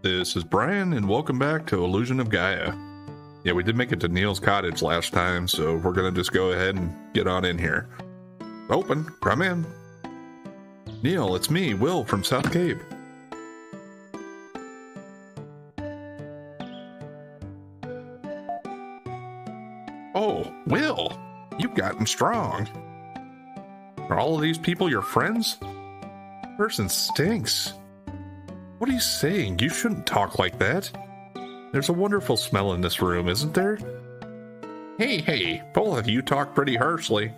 This is Brian, and welcome back to Illusion of Gaia. Yeah, we did make it to Neil's cottage last time, so we're gonna just go ahead and get on in here. Open, come in. Neil, it's me, Will from South Cape. Oh, Will, you've gotten strong. Are all of these people your friends? Person stinks. What are you saying? You shouldn't talk like that. There's a wonderful smell in this room, isn't there? Hey, both of you talk pretty harshly.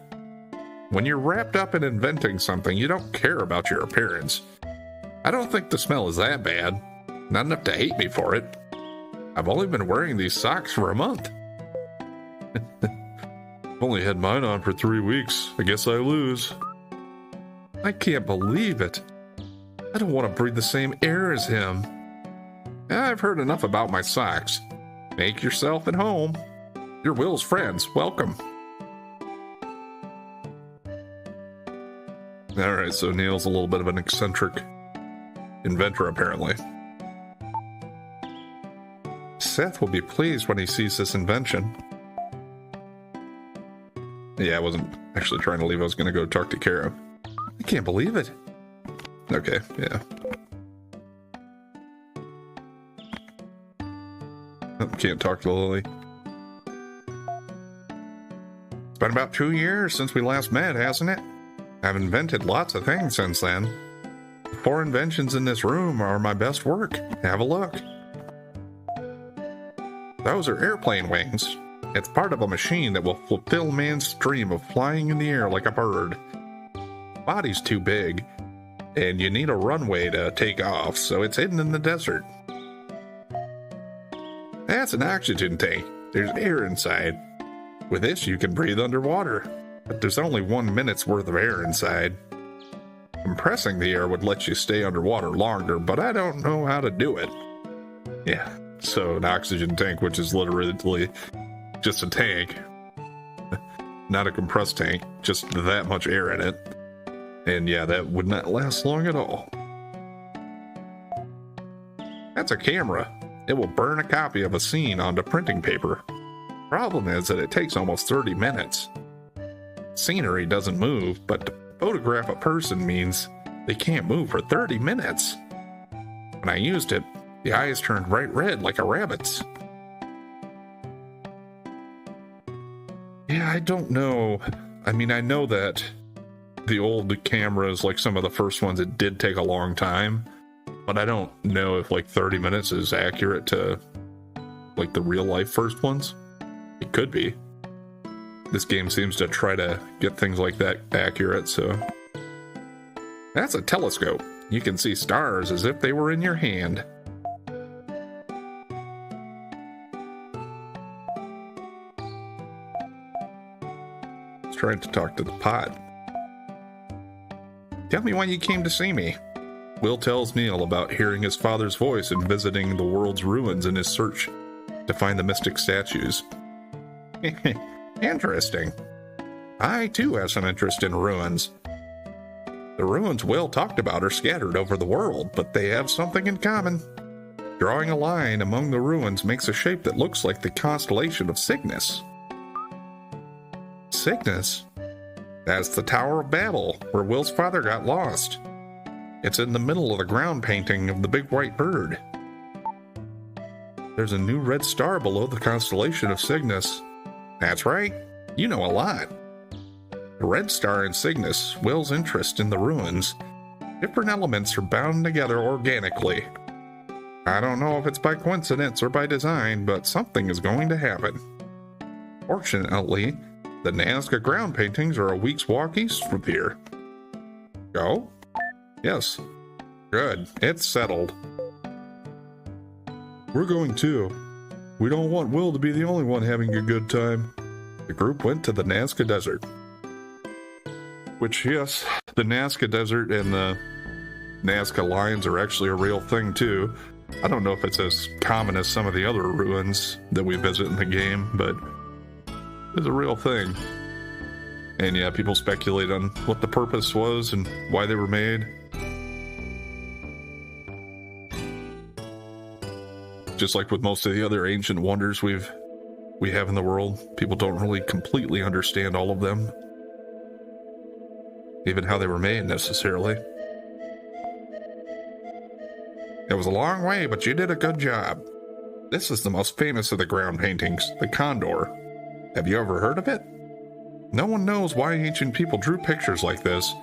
When you're wrapped up in inventing something, you don't care about your appearance. I don't think the smell is that bad. Not enough to hate me for it. I've only been wearing these socks for a month. I've only had mine on for 3 weeks. I guess I lose. I can't believe it. I don't want to breathe the same air as him. I've heard enough about my socks. Make yourself at home. You're Will's friends. Welcome. Alright, so Neil's a little bit of an eccentric inventor, apparently. Seth will be pleased when he sees this invention. Yeah, I wasn't actually trying to leave. I was going to go talk to Kara. I can't believe it. Okay, yeah. Oh, can't talk to Lily. It's been about 2 years since we last met, hasn't it? I've invented lots of things since then. The 4 inventions in this room are my best work. Have a look. Those are airplane wings. It's part of a machine that will fulfill man's dream of flying in the air like a bird. Body's too big, and you need a runway to take off, so it's hidden in the desert. That's an oxygen tank. There's air inside. With this, you can breathe underwater, but there's only 1 minute's worth of air inside. Compressing the air would let you stay underwater longer, but I don't know how to do it. Yeah, so an oxygen tank, which is literally just a tank. Not a compressed tank, just that much air in it. And yeah, that would not last long at all. That's a camera. It will burn a copy of a scene onto printing paper. Problem is that it takes almost 30 minutes. Scenery doesn't move, but to photograph a person means they can't move for 30 minutes. When I used it, the eyes turned bright red like a rabbit's. Yeah, I don't know. I mean, I know that the old cameras, like some of the first ones, it did take a long time, but I don't know if like 30 minutes is accurate to like the real life first ones. It could be. This game seems to try to get things like that accurate, so. That's a telescope. You can see stars as if they were in your hand. Let's try to talk to the pot. Tell me why you came to see me. Will tells Neil about hearing his father's voice and visiting the world's ruins in his search to find the mystic statues. Interesting. I too have some interest in ruins. The ruins Will talked about are scattered over the world, but they have something in common. Drawing a line among the ruins makes a shape that looks like the constellation of Cygnus. Cygnus? That's the Tower of Babel, where Will's father got lost. It's in the middle of the ground painting of the big white bird. There's a new red star below the constellation of Cygnus. That's right. You know a lot. The red star in Cygnus, Will's interest in the ruins. Different elements are bound together organically. I don't know if it's by coincidence or by design, but something is going to happen. Fortunately, the Nazca ground paintings are a week's walk east from here. Go? Yes. Good. It's settled. We're going too. We don't want Will to be the only one having a good time. The group went to the Nazca Desert. Which, yes, the Nazca Desert and the Nazca Lines are actually a real thing too. I don't know if it's as common as some of the other ruins that we visit in the game, but it's a real thing. And yeah, people speculate on what the purpose was and why they were made. just like with most of the other ancient wonders we have in the world, people don't really completely understand all of them. Even how they were made, necessarily. It was a long way, but you did a good job. This is the most famous of the ground paintings, the Condor. Have you ever heard of it? No one knows why ancient people drew pictures like this.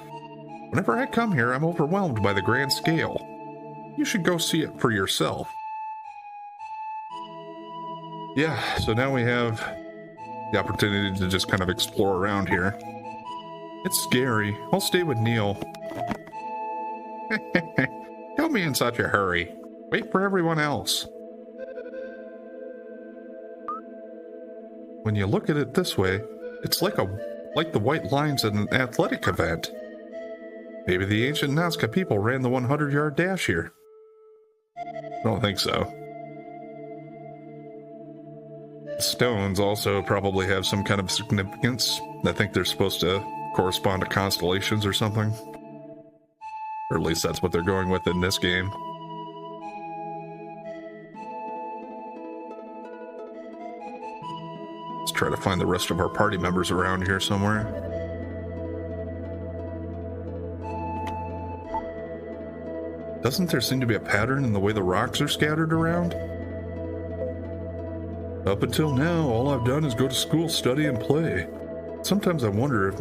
Whenever I come here, I'm overwhelmed by the grand scale. You should go see it for yourself. Yeah, so now we have the opportunity to just kind of explore around here. It's scary. I'll stay with Neil. Don't be in such a hurry. Wait for everyone else. When you look at it this way, it's like the white lines at an athletic event. Maybe the ancient Nazca people ran the 100-yard dash here. I don't think so. The stones also probably have some kind of significance. I think they're supposed to correspond to constellations or something. Or at least that's what they're going with in this game. Let's try to find the rest of our party members around here somewhere. Doesn't there seem to be a pattern in the way the rocks are scattered around? Up until now, all I've done is go to school, study, and play. Sometimes I wonder if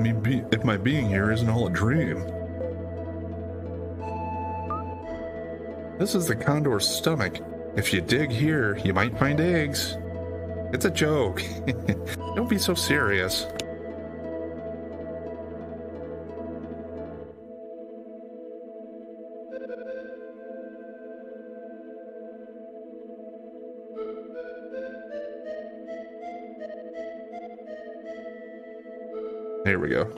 my being here isn't all a dream. This is the Condor's stomach. If you dig here, you might find eggs. It's a joke. Don't be so serious. Here we go.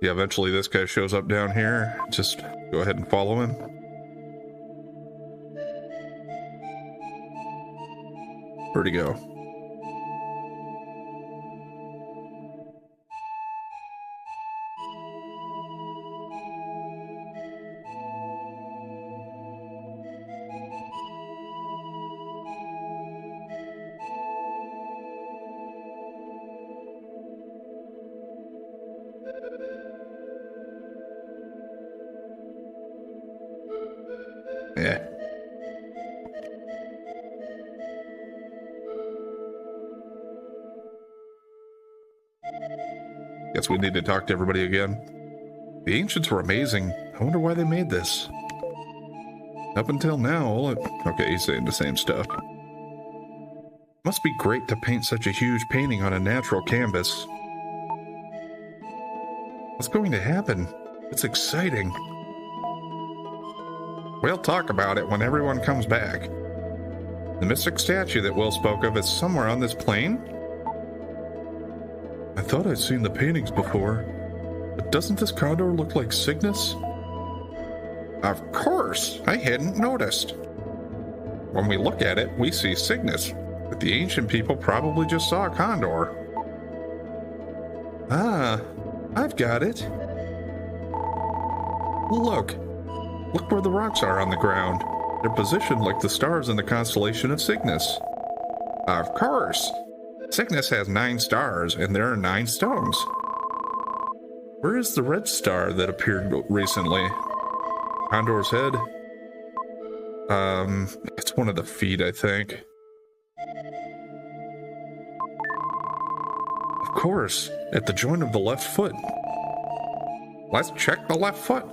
Yeah, eventually this guy shows up down here. Just go ahead and follow him. Where'd he go? Yeah. Guess we need to talk to everybody again. The ancients were amazing. I wonder why they made this. Up until now, okay, he's saying the same stuff. Must be great to paint such a huge painting on a natural canvas. What's going to happen? It's exciting. We'll talk about it when everyone comes back. The mystic statue that Will spoke of is somewhere on this plane? I thought I'd seen the paintings before, but doesn't this condor look like Cygnus? Of course, I hadn't noticed. When we look at it, we see Cygnus, but the ancient people probably just saw a condor. Ah, I've got it. Look where the rocks are on the ground. They're positioned like the stars in the constellation of Cygnus. Of course. Cygnus has 9 stars, and there are 9 stones. Where is the red star that appeared recently? Condor's head? It's one of the feet, I think. Of course, at the joint of the left foot. Let's check the left foot.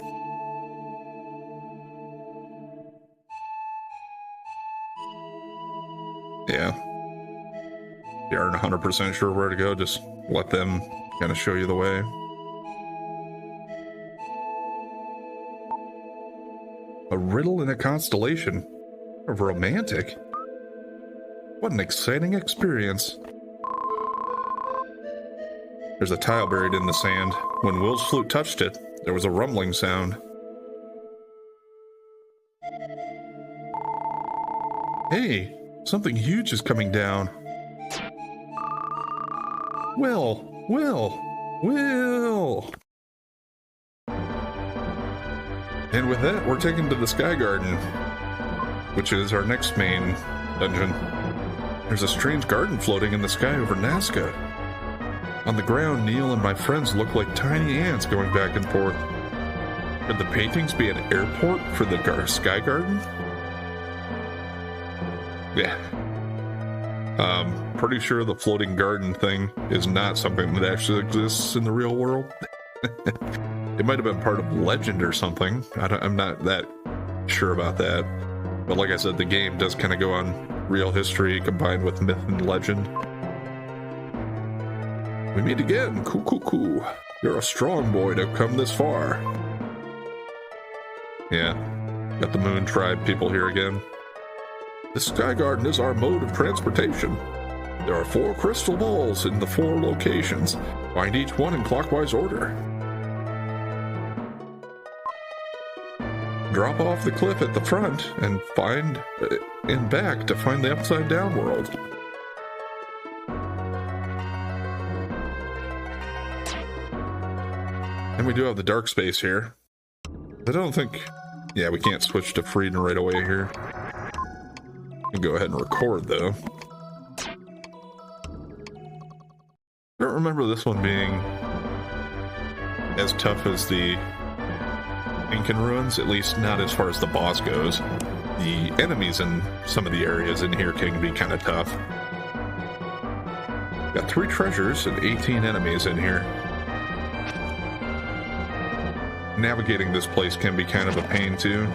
Yeah. You aren't 100% sure where to go, just let them kind of show you the way. A riddle in a constellation. Romantic. What an exciting experience. There's a tile buried in the sand. When Will's flute touched it, there was a rumbling sound. Hey, something huge is coming down. Will! And with that, we're taken to the Sky Garden, which is our next main dungeon. There's a strange garden floating in the sky over Nazca. On the ground, Neil and my friends look like tiny ants going back and forth. Could the paintings be an airport for the sky garden? Yeah. Pretty sure the floating garden thing is not something that actually exists in the real world. It might have been part of legend or something. I'm not that sure about that. But like I said, the game does kind of go on real history combined with myth and legend. We meet again. Cool. You're a strong boy to have come this far. Yeah. Got the Moon Tribe people here again. The Sky Garden is our mode of transportation. There are 4 crystal balls in the 4 locations. Find each one in clockwise order. Drop off the cliff at the front and find in back to find the upside down world. And we do have the dark space here. I don't think... Yeah, we can't switch to Freedom right away here. We can go ahead and record, though. I don't remember this one being as tough as the Incan Ruins, at least not as far as the boss goes. The enemies in some of the areas in here can be kind of tough. Got 3 treasures and 18 enemies in here. Navigating this place can be kind of a pain too.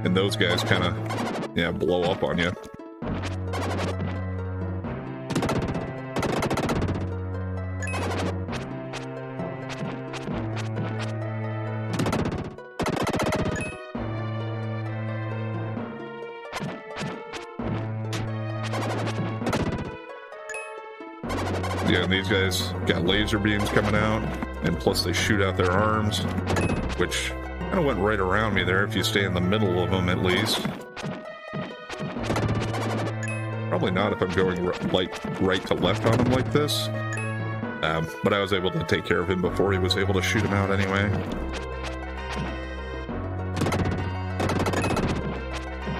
And those guys kind of, yeah, blow up on you. Yeah, and these guys got laser beams coming out, and plus they shoot out their arms, which kind of went right around me there if you stay in the middle of them at least. Probably not if I'm going right to left on him like this. But I was able to take care of him before he was able to shoot him out anyway.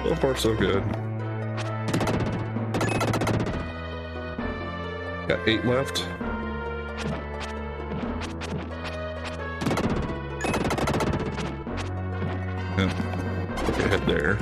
So far so good. Got 8 left. Yeah, look ahead there.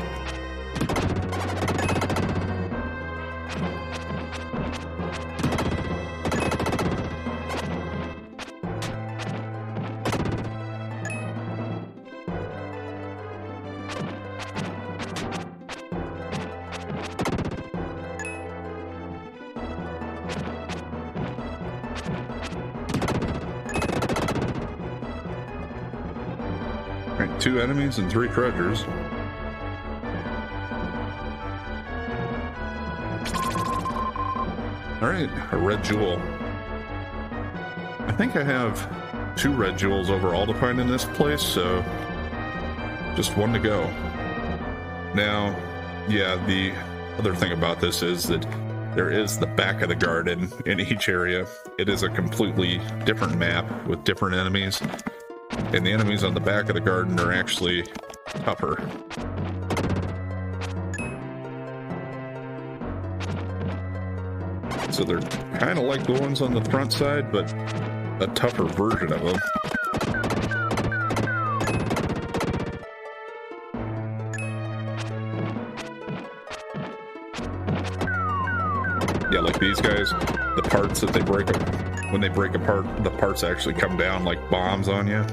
Alright, 2 enemies and 3 treasures. Alright, a red jewel. I think I have 2 red jewels overall to find in this place, so just 1 to go. Now, yeah, the other thing about this is that there is the back of the garden in each area. It is a completely different map with different enemies. And the enemies on the back of the garden are actually tougher. So they're kind of like the ones on the front side, but a tougher version of them. Yeah, like these guys, the parts that they break up, when they break apart, the parts actually come down like bombs on you.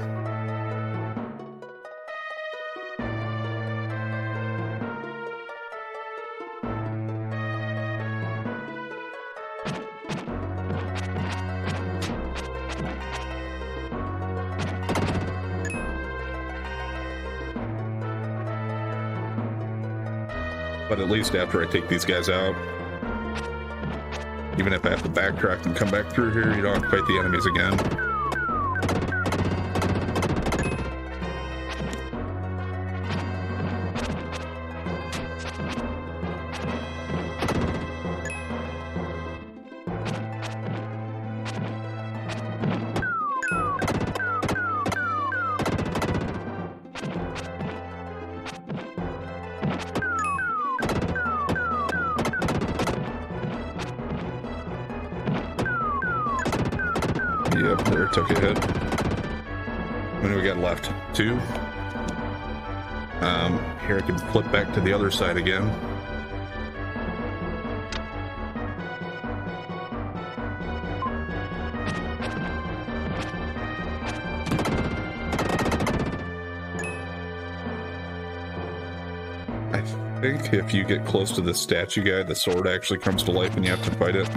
But at least after I take these guys out, even if I have to backtrack and come back through here, you don't have to fight the enemies again. Yep, there, took a hit. How many we got left? 2? Here I can flip back to the other side again. I think if you get close to the statue guy, the sword actually comes to life and you have to fight it.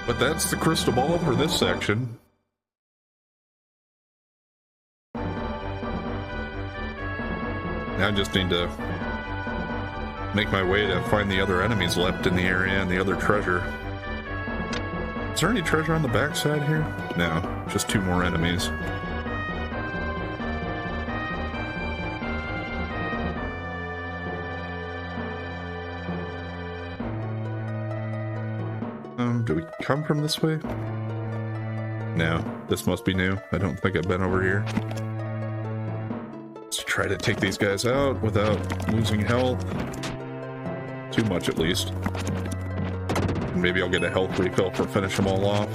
But that's the crystal ball for this section. Now I just need to make my way to find the other enemies left in the area and the other treasure. Is there any treasure on the backside here? No, just 2 more enemies. Do we come from this way? No, this must be new. I don't think I've been over here. Let's try to take these guys out without losing health. Too much, at least. Maybe I'll get a health refill for finish them all off.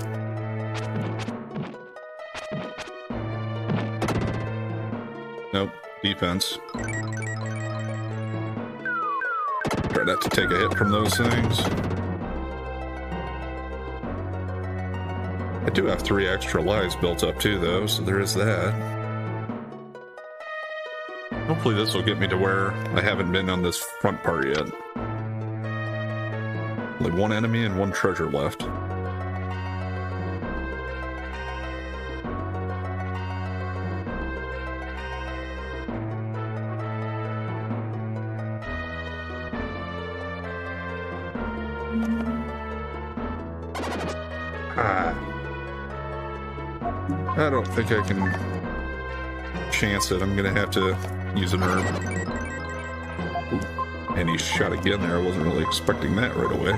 Nope, defense. Try not to take a hit from those things. I do have 3 extra lives built up too, though, so there is that. Hopefully this will get me to where I haven't been on this front part yet. Only 1 enemy and 1 treasure left. I don't think I can chance it. I'm gonna have to use an herb. Ooh, and he shot again there. I wasn't really expecting that right away.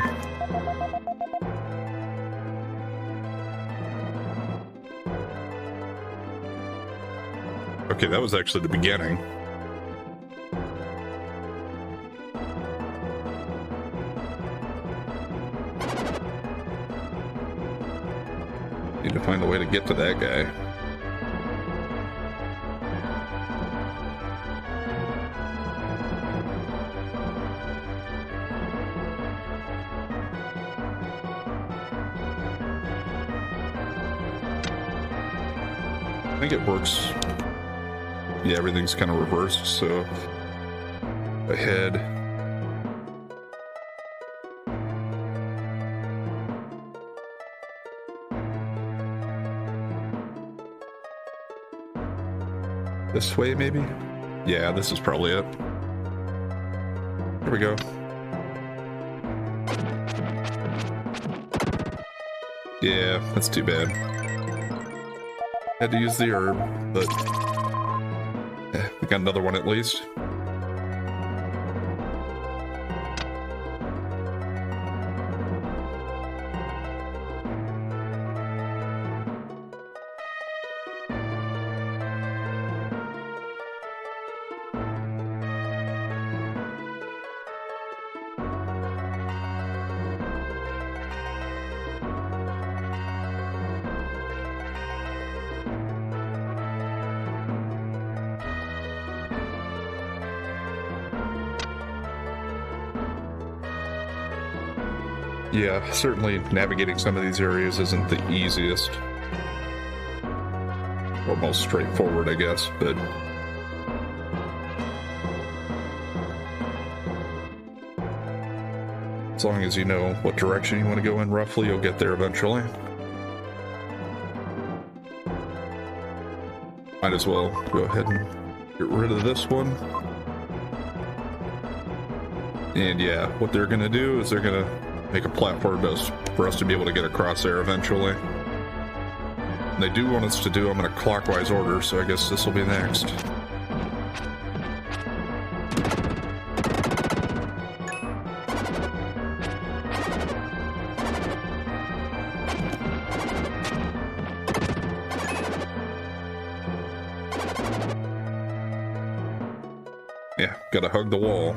Okay, that was actually the beginning. Need to find a way to get to that guy. I think it works. Yeah, everything's kind of reversed, so ahead. This way, maybe? Yeah, this is probably it. Here we go. Yeah, that's too bad. Had to use the herb, but we got another one at least. Yeah, certainly navigating some of these areas isn't the easiest. Or most straightforward, I guess, but as long as you know what direction you want to go in roughly, you'll get there eventually. Might as well go ahead and get rid of this one. And yeah, what they're gonna do is they're gonna make a platform for us to be able to get across there eventually. And they do want us to do them in a clockwise order, so I guess this will be next. Gotta hug the wall.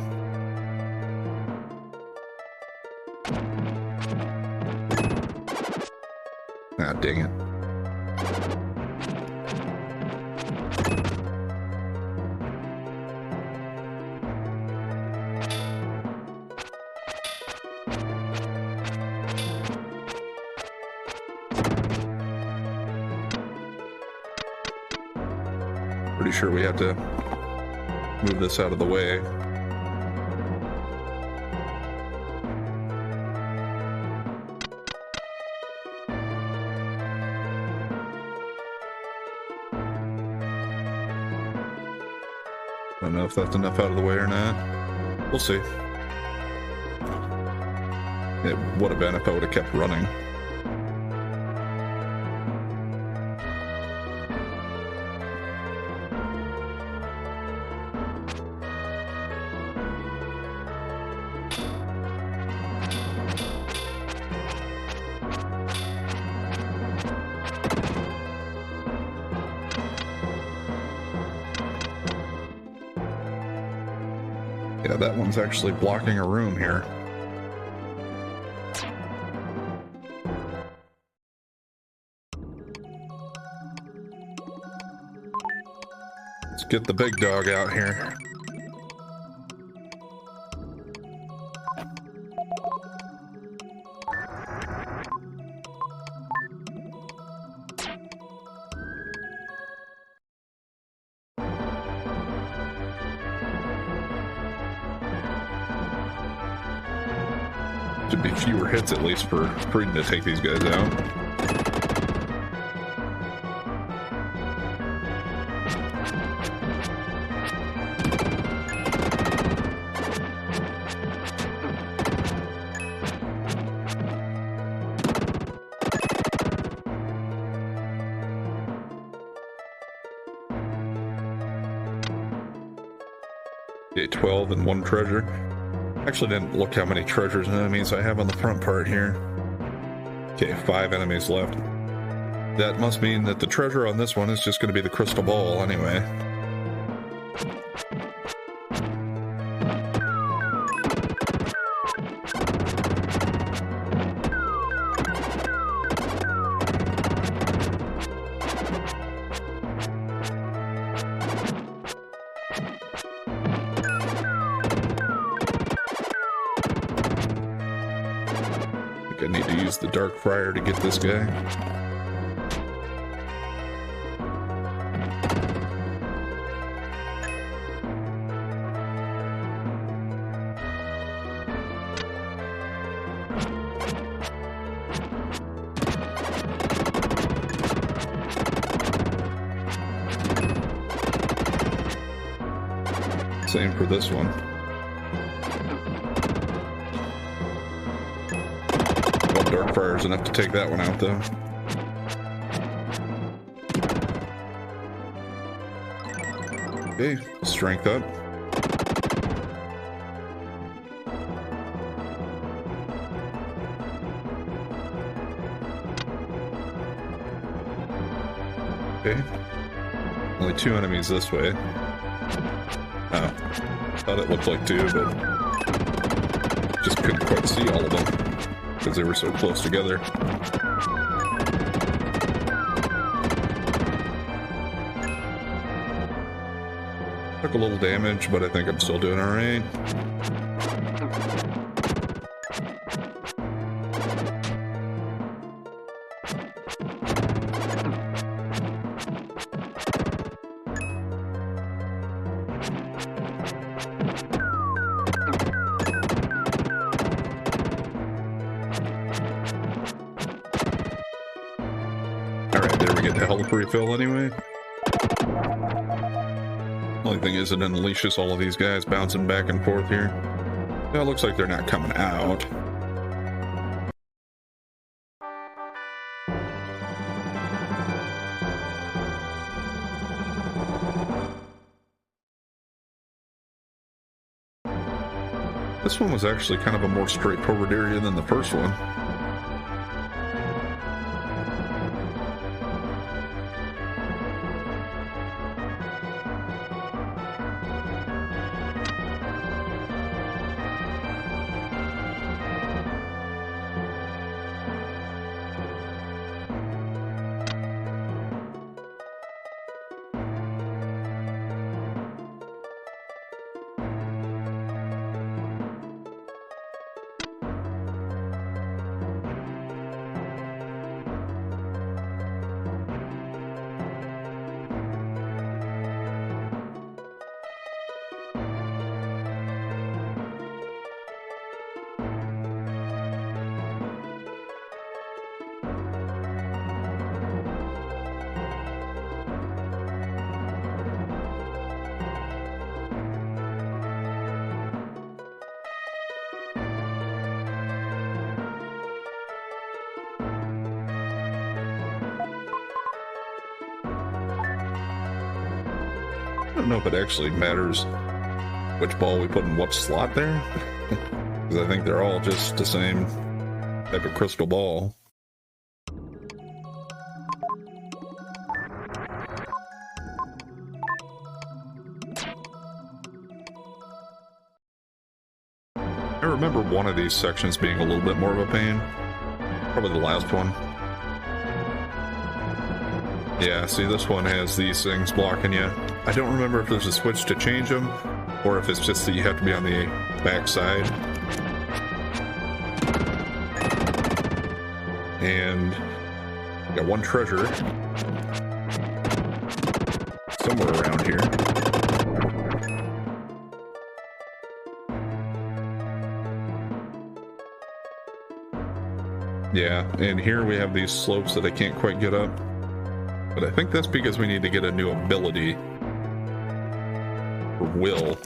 Ah, dang it. Pretty sure we have to move this out of the way. I don't know if that's enough out of the way or not. We'll see. It would have been if I would have kept running. Yeah, that one's actually blocking a room here. Let's get the big dog out here. Should be fewer hits at least for Frieden to take these guys out. Okay, 12 and 1 treasure. Actually didn't look how many treasures and enemies I have on the front part here. Okay, 5 enemies left. That must mean that the treasure on this one is just going to be the crystal ball anyway. I need to use the Dark Friar to get this guy. Same for this one. Dark Friar's enough to take that one out, though. Okay, strength up. Okay. Only 2 enemies this way. Oh. Thought it looked like 2, but just couldn't quite see all of them because they were so close together. Took a little damage, but I think I'm still doing alright. Alright, there we get the health refill anyway. Only thing is it unleashes all of these guys bouncing back and forth here. Now it looks like they're not coming out. This one was actually kind of a more straightforward area than the first one. don't know if it actually matters which ball we put in what slot there. Because I think they're all just the same type of crystal ball. I remember one of these sections being a little bit more of a pain. Probably the last one. Yeah, see, this one has these things blocking you. I don't remember if there's a switch to change them, or if it's just that you have to be on the back side. And got one treasure somewhere around here. Yeah, and here we have these slopes that I can't quite get up. But I think that's because we need to get a new ability for will.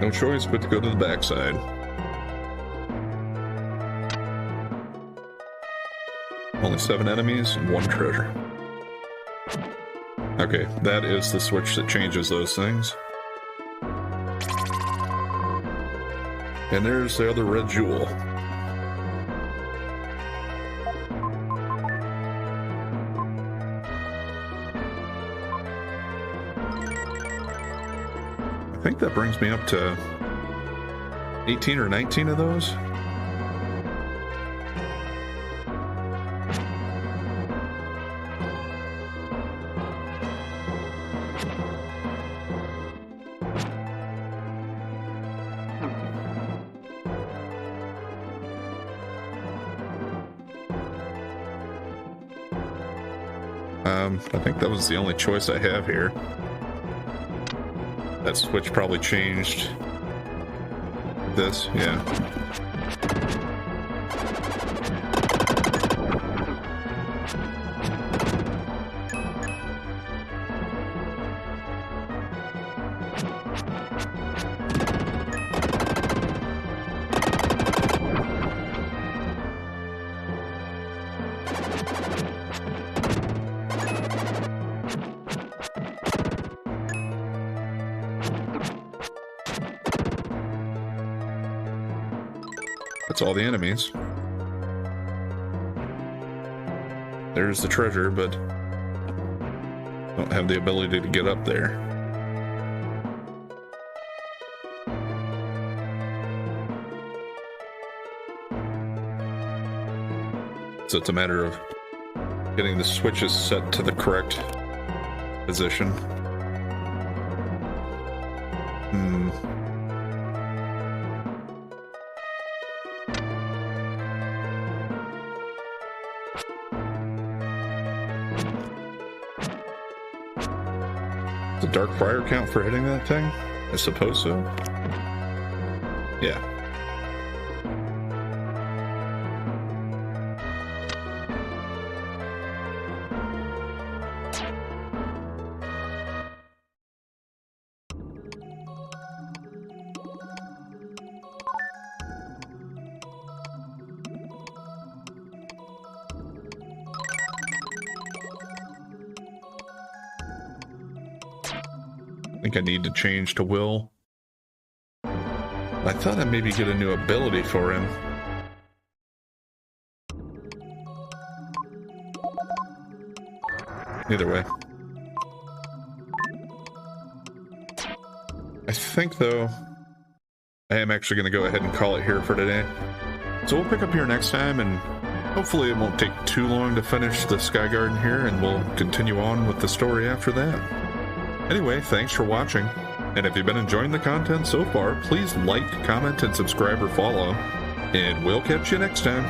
No choice but to go to the backside. Only 7 enemies and 1 treasure. Okay, that is the switch that changes those things. And there's the other red jewel. I think that brings me up to 18 or 19 of those. I think that was the only choice I have here. That switch probably changed this, yeah. That's all the enemies. There's the treasure, but don't have the ability to get up there. So it's a matter of getting the switches set to the correct position. The Dark Friar count for hitting that thing? I suppose so. Yeah. I think I need to change to will. I thought I'd maybe get a new ability for him. Either way. I think, though, I am actually going to go ahead and call it here for today. So we'll pick up here next time, and hopefully it won't take too long to finish the Sky Garden here, and we'll continue on with the story after that. Anyway, thanks for watching, and if you've been enjoying the content so far, please like, comment, and subscribe or follow, and we'll catch you next time.